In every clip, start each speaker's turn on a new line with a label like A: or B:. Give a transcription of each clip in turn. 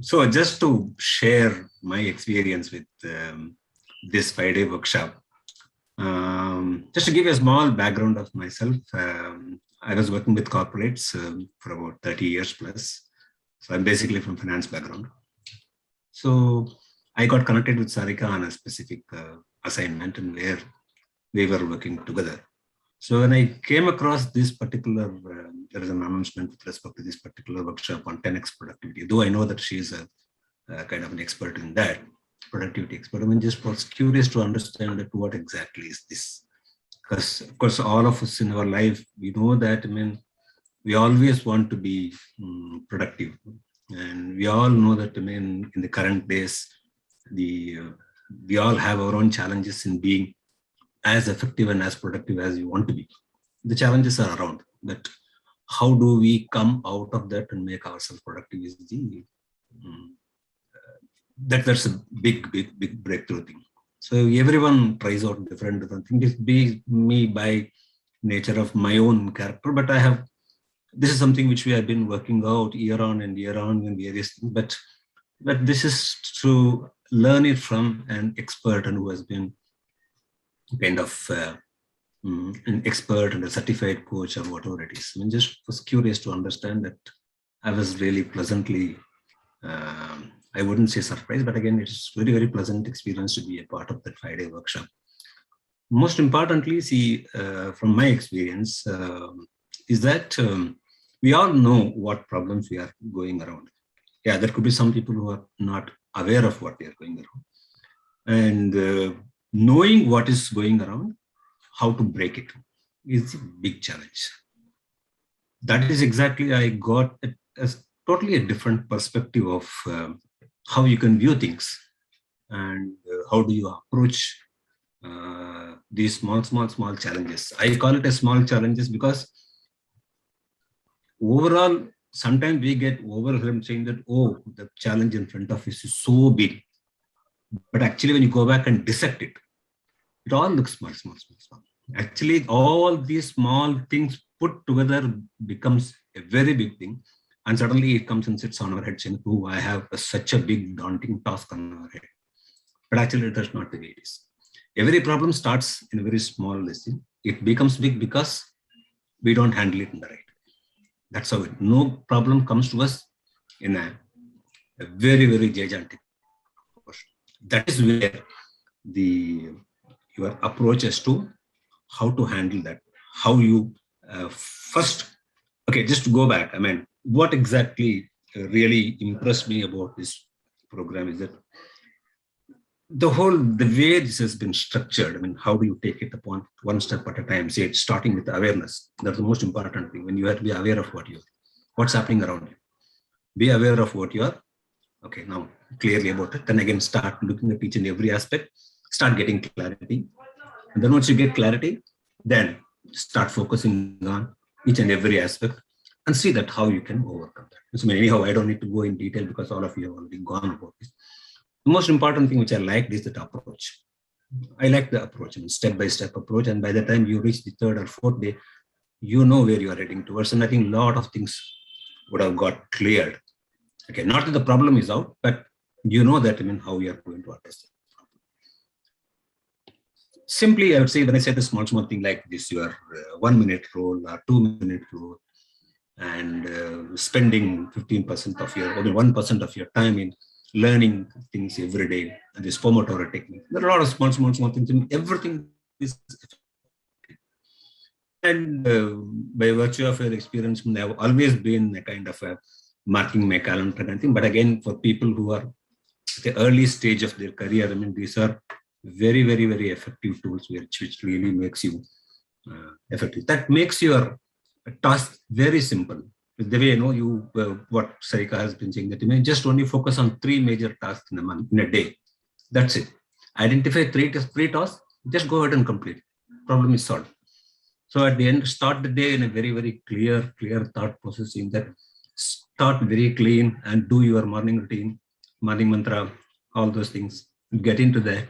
A: So just to share my experience with this 5-day workshop, just to give you a small background of myself, I was working with corporates for about 30 years plus. So I'm basically from finance background. So I got connected with Sarika on a specific assignment and where we were working together. So when I came across this particular, there is an announcement with respect to this particular workshop on 10x productivity, though I know that she is a kind of an expert in that, productivity expert. I mean, just was curious to understand that what exactly is this? Because of course, all of us in our life, we know that, I mean, we always want to be productive. And we all know that, I mean, in the current days, we all have our own challenges in being as effective and as productive as you want to be. The challenges are around, but how do we come out of that and make ourselves productive is that's a big breakthrough thing. So everyone tries out different things. It's be me by nature of my own character, but this is something which we have been working out year on and year on in various things, but this is to learn it from an expert and who has been kind of an expert and a certified coach or whatever it is. I mean, just was curious to understand that. I was really pleasantly, I wouldn't say surprised, but again, it's very, very pleasant experience to be a part of that 5-day workshop. Most importantly, see, from my experience, is that we all know what problems we are going around. Yeah, there could be some people who are not aware of what they are going around. And knowing what is going around, how to break it is a big challenge. That is exactly, I got a totally a different perspective of how you can view things and how do you approach these small challenges. I call it as small challenges because overall, sometimes we get overwhelmed saying that, oh, the challenge in front of us is so big. But actually, when you go back and dissect it, it all looks small. Actually, all these small things put together becomes a very big thing. And suddenly it comes and sits on our head saying, oh, I have such a big daunting task on our head. But actually, that's not the way it is. Every problem starts in a very small thing. It becomes big because we don't handle it in the right way. That's how it. No problem comes to us in a very, very gigantic portion. That is where your approach as to how to handle that, how you first, okay, just to go back, I mean, what exactly really impressed me about this program is that the way this has been structured. I mean, how do you take it upon one step at a time? Say it's starting with awareness. That's the most important thing. When you have to be aware of what's happening around you. Be aware of what you are, okay, now clearly about it. Then again, start looking at each and every aspect, start getting clarity. And then once you get clarity, then start focusing on each and every aspect and see that how you can overcome that. So anyhow, I don't need to go in detail because all of you have already gone about this. The most important thing which I liked is that approach. I like the approach, I mean, step-by-step approach. And by the time you reach the 3rd or 4th day, you know where you are heading towards. And I think a lot of things would have got cleared. Okay, not that the problem is out, but you know that, I mean, how you are going to address it. Simply, I would say, when I say the small thing like this, your 1-minute rule or 2-minute rule, and spending 15% of your, 1% of your time in learning things every day, and this Pomodoro technique. There are a lot of small things, and everything is effective. And by virtue of your experience, I have always been a kind of a marking my calendar kind of thing. But again, for people who are at the early stage of their career, I mean, these are very, very, very effective tools which really makes you effective. That makes your task very simple. The way, you know, what Sarika has been saying, that you may just only focus on 3 major tasks in a day. That's it. Identify 3 tasks, just go ahead and complete. Problem is solved. So at the end, start the day in a very, very clear thought process in that. Start very clean and do your morning routine, morning mantra, all those things. Get into that.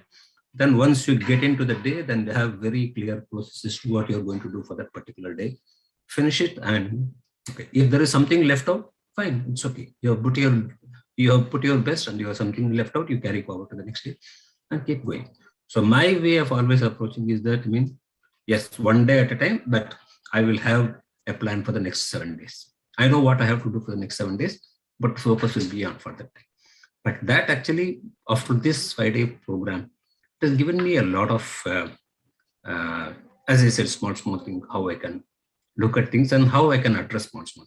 A: Then once you get into the day, then they have very clear processes to what you're going to do for that particular day. Finish it, and okay, if there is something left out, fine, it's okay. You put your You have put your best and you have something left out, you carry forward to the next day and keep going. So my way of always approaching is that, I mean, yes, one day at a time, but I will have a plan for the next 7 days. I know what I have to do for the next 7 days, but focus will be on for that time. But that actually, after this 5-day program, it has given me a lot of, as I said, small things, how I can look at things and how I can address small things.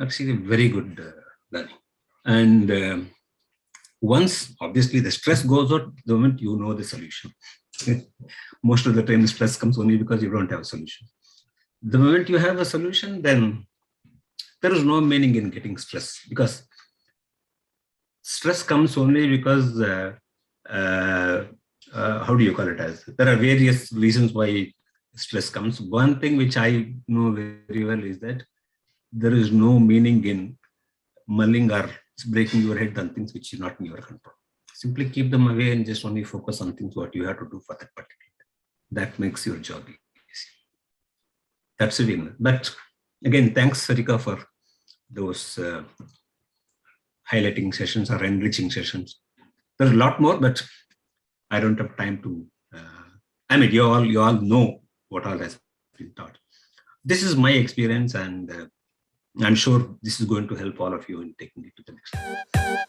A: Actually, very good learning. And once, obviously, the stress goes out the moment you know the solution. Most of the time, the stress comes only because you don't have a solution. The moment you have a solution, then there is no meaning in getting stressed, because stress comes only because, how do you call it as? There are various reasons why stress comes. One thing which I know very well is that there is no meaning in mulling or breaking your head on things which is not in your control. Simply keep them away and just only focus on things what you have to do for that particular day. That makes your job easy. That's a win. But again, thanks, Sarika, for those highlighting sessions or enriching sessions. There's a lot more, but I don't have time to. I mean, you all know what all has been taught. This is my experience, and I'm sure this is going to help all of you in taking it to the next level.